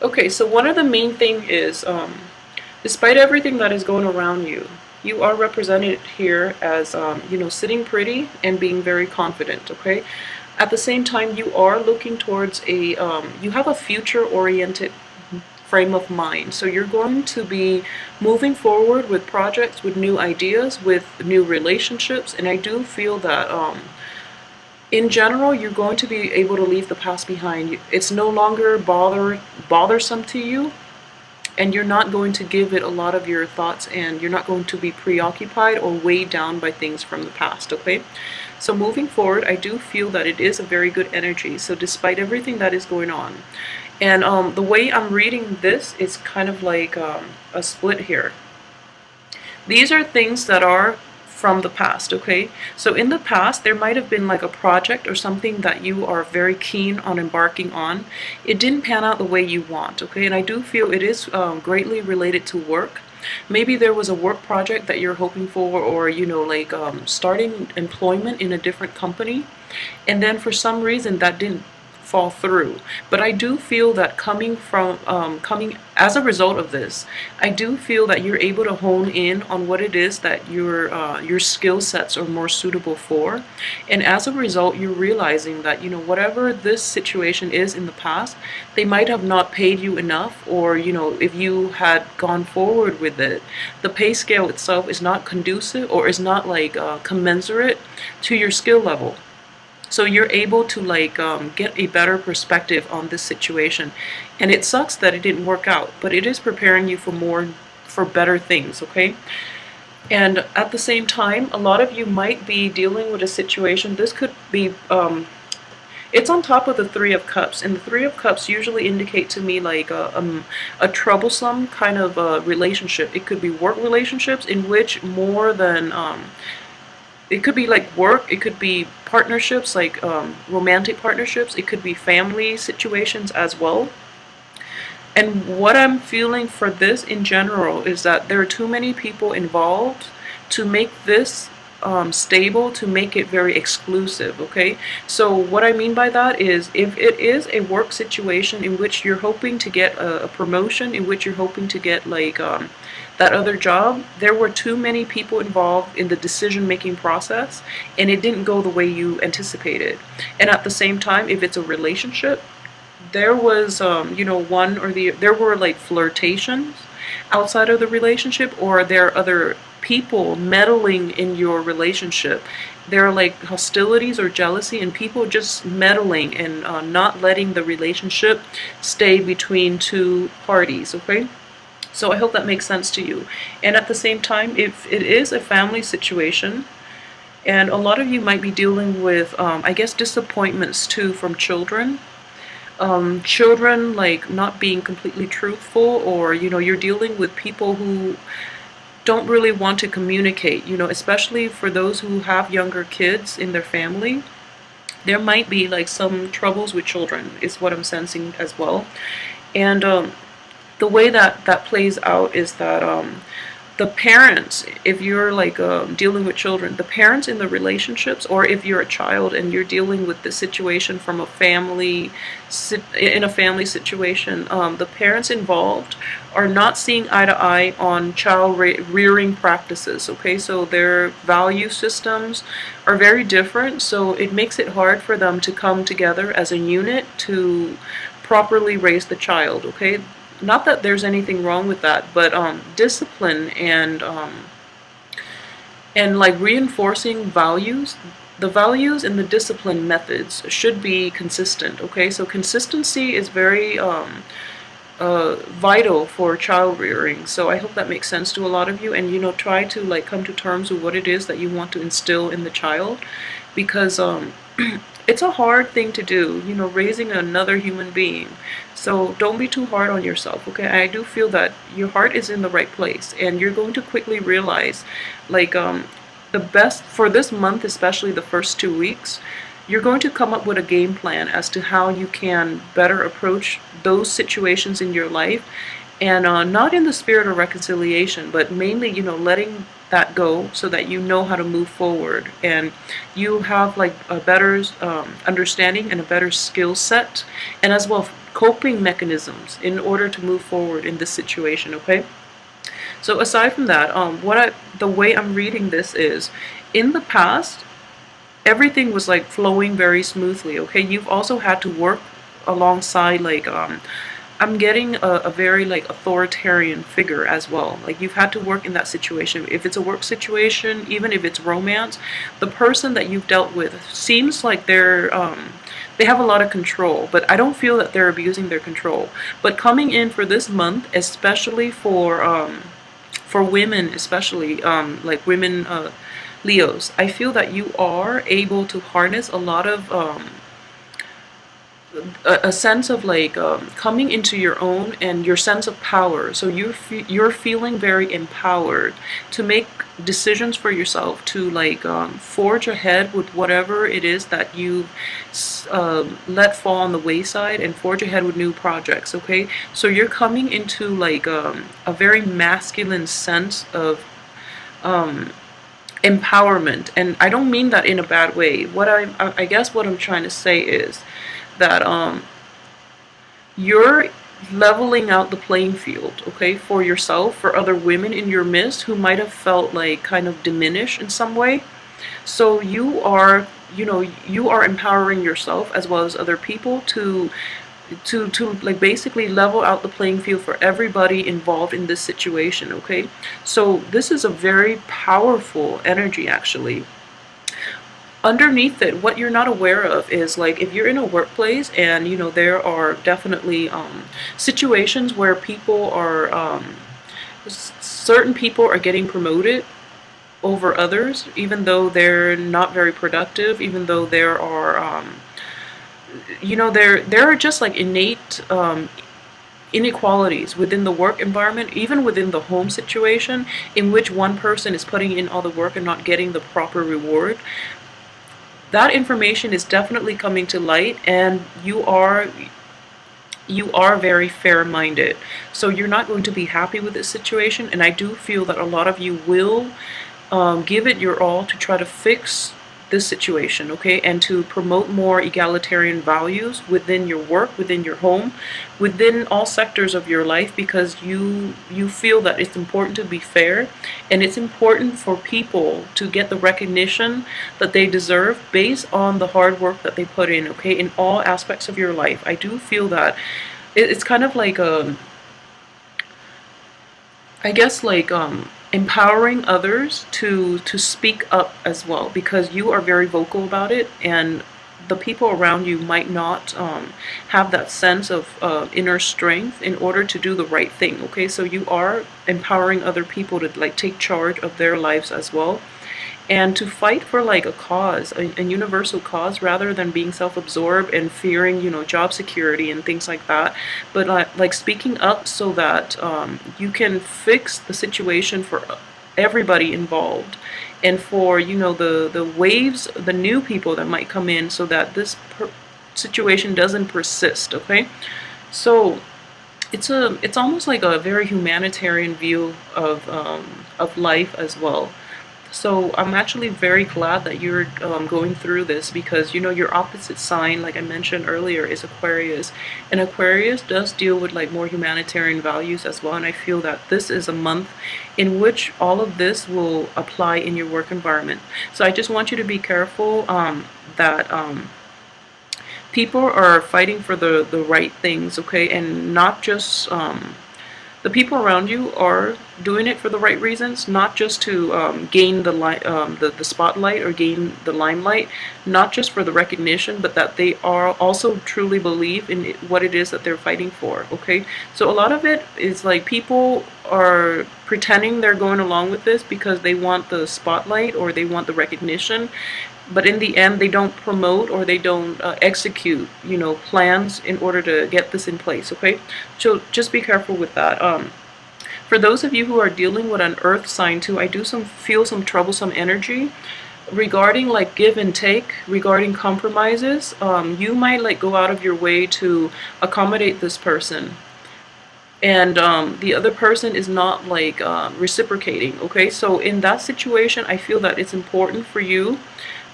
Okay, so one of the main thing is, despite everything that is going around you, you are represented here as, sitting pretty and being very confident, okay? At the same time, you are looking towards you have a future-oriented frame of mind. So you're going to be moving forward with projects, with new ideas, with new relationships, and I do feel that, in general, you're going to be able to leave the past behind. It's no longer bothersome to you, and you're not going to give it a lot of your thoughts, and you're not going to be preoccupied or weighed down by things from the past, okay? So moving forward, I do feel that it is a very good energy. So despite everything that is going on, and the way I'm reading this is kind of like a split here. These are things that are from the past, okay? So in the past, there might have been like a project or something that you are very keen on embarking on. It didn't pan out the way you want, okay? And I do feel it is greatly related to work. Maybe there was a work project that you're hoping for, or starting employment in a different company, and then for some reason that didn't fall through. But I do feel that coming as a result of this, I do feel that you're able to hone in on what it is that your skill sets are more suitable for, and as a result, you're realizing that whatever this situation is in the past, they might have not paid you enough, or if you had gone forward with it, the pay scale itself is not conducive or is not like commensurate to your skill level. So you're able to get a better perspective on this situation. And it sucks that it didn't work out, but it is preparing you for better things, okay? And at the same time, a lot of you might be dealing with a situation. This could be it's on top of the Three of Cups, and the Three of Cups usually indicate to me like a troublesome kind of relationship. It could be work relationships in which more than it could be like work, it could be partnerships, like romantic partnerships, it could be family situations as well. And what I'm feeling for this in general is that there are too many people involved to make this stable, to make it very exclusive, okay? So what I mean by that is, if it is a work situation in which you're hoping to get a promotion, in which you're hoping to get that other job, there were too many people involved in the decision-making process, and it didn't go the way you anticipated. And at the same time, if it's a relationship, there was there were like flirtations outside of the relationship, or there are other people meddling in your relationship. There are like hostilities or jealousy, and people just meddling and not letting the relationship stay between two parties, okay? So I hope that makes sense to you. And at the same time, if it is a family situation, and a lot of you might be dealing with, I guess, disappointments too from children. Children like not being completely truthful, or you're dealing with people who don't really want to communicate, especially for those who have younger kids in their family. There might be like some troubles with children, is what I'm sensing as well. And the way that that plays out is that the parents, if you're like dealing with children, the parents in the relationships, or if you're a child and you're dealing with the situation from a family, in a family situation, the parents involved are not seeing eye to eye on child rearing practices, okay? So their value systems are very different, so it makes it hard for them to come together as a unit to properly raise the child, okay? Not that there's anything wrong with that, but discipline and like reinforcing values, the values and the discipline methods should be consistent, okay? So consistency is very vital for child rearing. So I hope that makes sense to a lot of you, and try to like come to terms with what it is that you want to instill in the child, because it's a hard thing to do, raising another human being. So don't be too hard on yourself, okay? I do feel that your heart is in the right place, and you're going to quickly realize, like, the best for this month, especially the first 2 weeks, you're going to come up with a game plan as to how you can better approach those situations in your life, and not in the spirit of reconciliation, but mainly, letting that go so that you know how to move forward, and you have like a better understanding and a better skill set, and as well coping mechanisms in order to move forward in this situation. Okay, so aside from that, the way I'm reading this is, in the past everything was like flowing very smoothly. Okay, you've also had to work alongside like I'm getting a very like authoritarian figure as well. Like you've had to work in that situation. If it's a work situation, even if it's romance, the person that you've dealt with seems like they have a lot of control, but I don't feel that they're abusing their control. But coming in for this month, especially for women, especially like women Leos, I feel that you are able to harness a lot of a sense of like coming into your own and your sense of power. So you're feeling very empowered to make decisions for yourself, to like forge ahead with whatever it is that you let fall on the wayside, and forge ahead with new projects. Okay, so you're coming into like a very masculine sense of empowerment, and I don't mean that in a bad way. I guess what I'm trying to say is that you're leveling out the playing field, okay, for yourself, for other women in your midst who might have felt like kind of diminished in some way. So you are, you are empowering yourself as well as other people to like basically level out the playing field for everybody involved in this situation. Okay, so this is a very powerful energy actually. Underneath it, what you're not aware of is like if you're in a workplace and there are definitely situations where people are certain people are getting promoted over others, even though they're not very productive, even though there are there are just like innate inequalities within the work environment, even within the home situation, in which one person is putting in all the work and not getting the proper reward. That information is definitely coming to light, and you are very fair-minded. So you're not going to be happy with this situation, and I do feel that a lot of you will give it your all to try to fix this situation, okay, and to promote more egalitarian values within your work, within your home, within all sectors of your life, because you feel that it's important to be fair, and it's important for people to get the recognition that they deserve based on the hard work that they put in, okay, in all aspects of your life. I do feel that it's kind of like I guess like empowering others to speak up as well, because you are very vocal about it, and the people around you might not have that sense of inner strength in order to do the right thing. Okay, so you are empowering other people to like take charge of their lives as well, and to fight for like a cause, a universal cause, rather than being self-absorbed and fearing, job security and things like that. But like speaking up so that you can fix the situation for everybody involved, and for the waves, the new people that might come in, so that this situation doesn't persist. Okay, so it's almost like a very humanitarian view of life as well. So I'm actually very glad that you're going through this, because your opposite sign, like I mentioned earlier, is Aquarius, and Aquarius does deal with like more humanitarian values as well. And I feel that this is a month in which all of this will apply in your work environment. So I just want you to be careful that people are fighting for the right things, okay, and not just the people around you are doing it for the right reasons, not just to gain the spotlight or gain the limelight, not just for the recognition, but that they are also truly believe in what it is that they're fighting for. Okay, so a lot of it is like people are pretending they're going along with this because they want the spotlight or they want the recognition, but in the end they don't promote or they don't execute plans in order to get this in place. Okay, so just be careful with that. For those of you who are dealing with an earth sign too, I do feel some troublesome energy regarding like give and take, regarding compromises. You might like go out of your way to accommodate this person, and the other person is not like reciprocating. Okay, so in that situation, I feel that it's important for you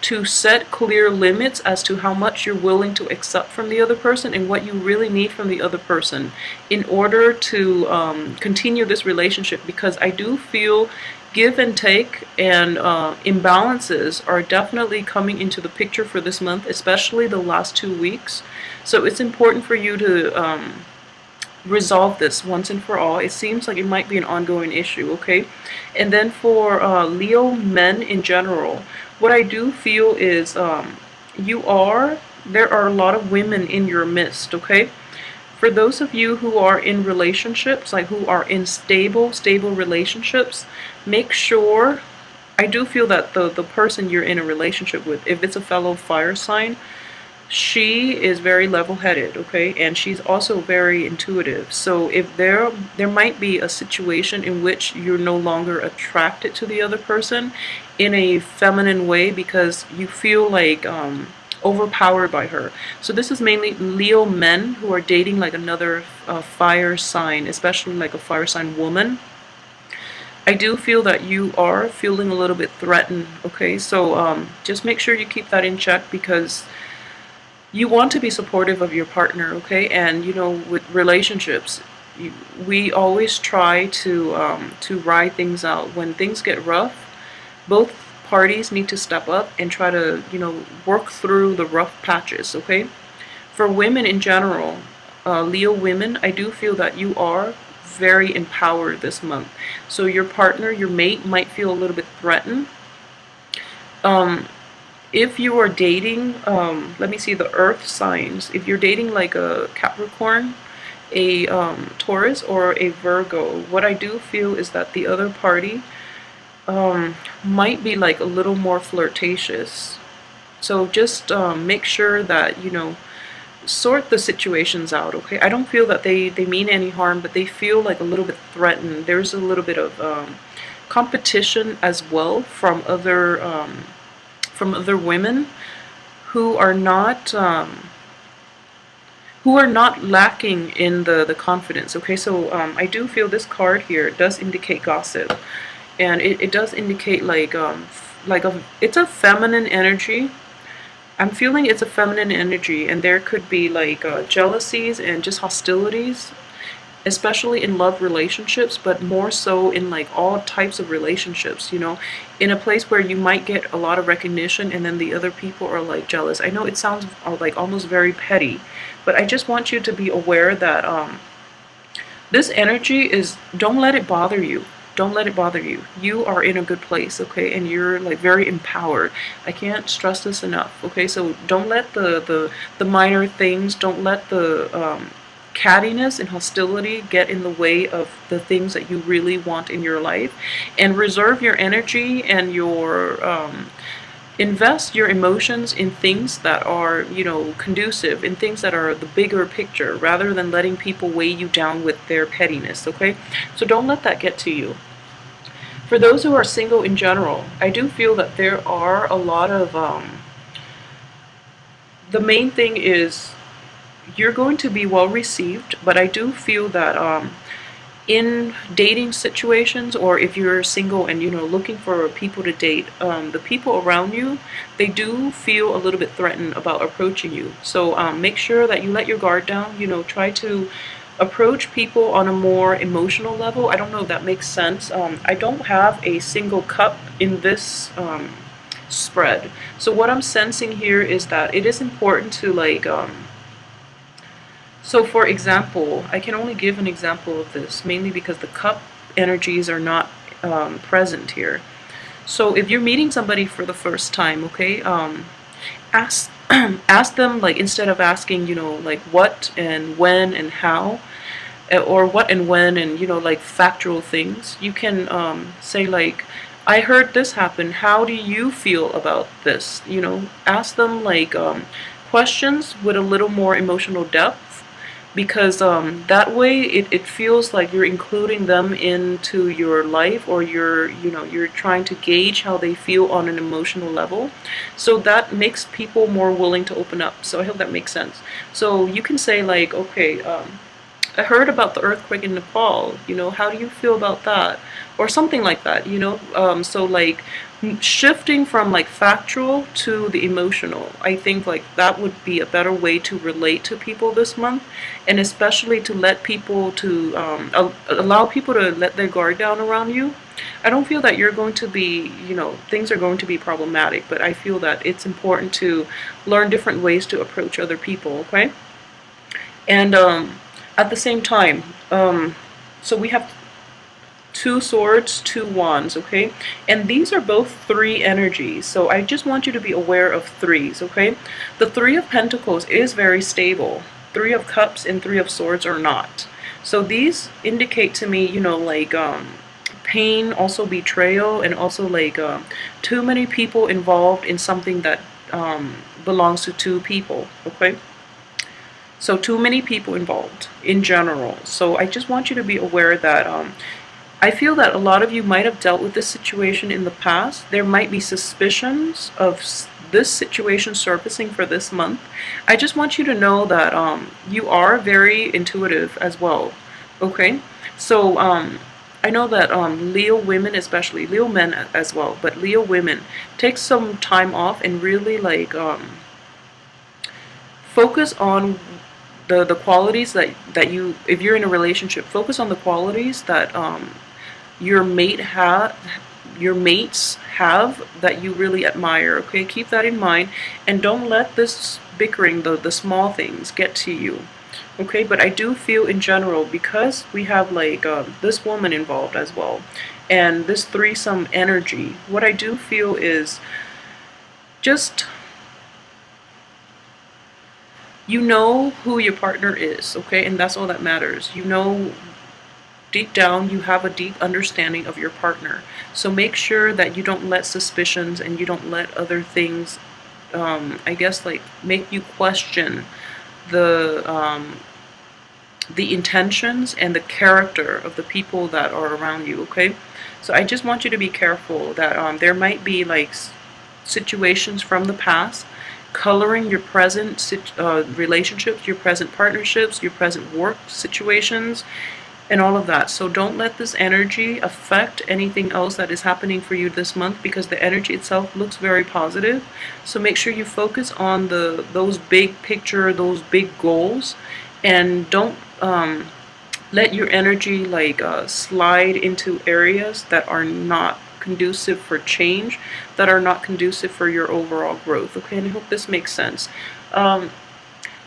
to set clear limits as to how much you're willing to accept from the other person and what you really need from the other person in order to continue this relationship, because I do feel give and take and imbalances are definitely coming into the picture for this month, especially the last 2 weeks. So it's important for you to resolve this once and for all. It seems like it might be an ongoing issue, okay? And then for Leo men in general, what I do feel is there are a lot of women in your midst, okay? For those of you who are in relationships, like who are in stable relationships, make sure, I do feel that the person you're in a relationship with, if it's a fellow fire sign, she is very level-headed, okay, and she's also very intuitive. So if there might be a situation in which you're no longer attracted to the other person in a feminine way because you feel like overpowered by her. So this is mainly Leo men who are dating like another fire sign, especially like a fire sign woman. I do feel that you are feeling a little bit threatened, okay? So just make sure you keep that in check, because you want to be supportive of your partner, okay? And you know, with relationships, we always try to ride things out. When things get rough, both parties need to step up and try to, you know, work through the rough patches, okay? For women in general, Leo women, I do feel that you are very empowered this month. So your partner, your mate, might feel a little bit threatened. If you are dating, let me see the earth signs. If you're dating like a Capricorn, a Taurus, or a Virgo, what I do feel is that the other party might be like a little more flirtatious. So just make sure that, you know, sort the situations out, okay? I don't feel that they mean any harm, but they feel like a little bit threatened. There's a little bit of competition as well from other women who are not lacking in the confidence, okay? So I do feel this card here does indicate gossip, and it does indicate like it's a feminine energy. I'm feeling it's a feminine energy, and there could be like jealousies and just hostilities, especially in love relationships, but more so in like all types of relationships, you know, in a place where you might get a lot of recognition and then the other people are like jealous. I know it sounds like almost very petty, but I just want you to be aware that this energy is, don't let it bother you. Don't let it bother you. You are in a good place, okay? And you're like very empowered. I can't stress this enough, okay? So don't let the minor things, don't let the cattiness and hostility get in the way of the things that you really want in your life, and reserve your energy and your invest your emotions in things that are, you know, conducive, in things that are the bigger picture, rather than letting people weigh you down with their pettiness, okay? So don't let that get to you. For those who are single in general, I do feel that there are a lot of the main thing is you're going to be well received, but I do feel that in dating situations, or if you're single and, you know, looking for people to date, the people around you, they do feel a little bit threatened about approaching you. So make sure that you let your guard down. You know, try to approach people on a more emotional level. I don't know if that makes sense. I don't have a single cup in this spread. So what I'm sensing here is that it is important to like so for example, I can only give an example of this, mainly because the cup energies are not present here. So if you're meeting somebody for the first time, okay, ask ask them, like, instead of asking, you know, like what and when and how, or what and when and, you know, like factual things, you can say like, I heard this happen, how do you feel about this? You know, ask them like questions with a little more emotional depth, because that way it feels like you're including them into your life, or you're, you know, you're trying to gauge how they feel on an emotional level. So that makes people more willing to open up. So I hope that makes sense. So you can say like, okay, I heard about the earthquake in Nepal. How do you feel about that? Or something like that. So like shifting from like factual to the emotional. I think like that would be a better way to relate to people this month, and especially to let people to allow people to let their guard down around you. I don't feel that you're going to be, things are going to be problematic, but I feel that it's important to learn different ways to approach other people, okay? And at the same time, so we have two swords, two wands, okay? And these are both three energies, so I just want you to be aware of threes, okay? The Three of Pentacles is very stable. Three of Cups and Three of Swords are not. So these indicate to me, like pain, also betrayal, and also like too many people involved in something that belongs to two people, okay? So too many people involved in general. So I just want you to be aware that I feel that a lot of you might have dealt with this situation in the past. There might be suspicions of this situation surfacing for this month. I just want you to know that you are very intuitive as well. Okay? So I know that Leo women, especially Leo men as well, but Leo women, take some time off and really like focus on the qualities that you, if you're in a relationship, focus on the qualities that your mates have that you really admire. Okay, keep that in mind, and don't let this bickering, the small things, get to you. Okay, but I do feel in general, because we have like this woman involved as well, and this threesome energy, what I do feel is just, you know who your partner is, okay? And that's all that matters. Deep down, you have a deep understanding of your partner. So make sure that you don't let suspicions and you don't let other things, I guess, like make you question the intentions and the character of the people that are around you, okay? So I just want you to be careful that there might be like situations from the past coloring your present relationships, your present partnerships, your present work situations, and all of that. So don't let this energy affect anything else that is happening for you this month, because the energy itself looks very positive. So make sure you focus on those big picture, those big goals, and don't let your energy like slide into areas that are not conducive for change, that are not conducive for your overall growth. Okay, and I hope this makes sense.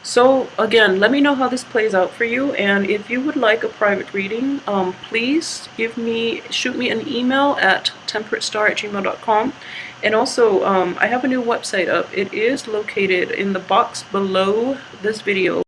So again, let me know how this plays out for you, and if you would like a private reading, please shoot me an email at temperatestar@gmail.com. And also, I have a new website up. It is located in the box below this video.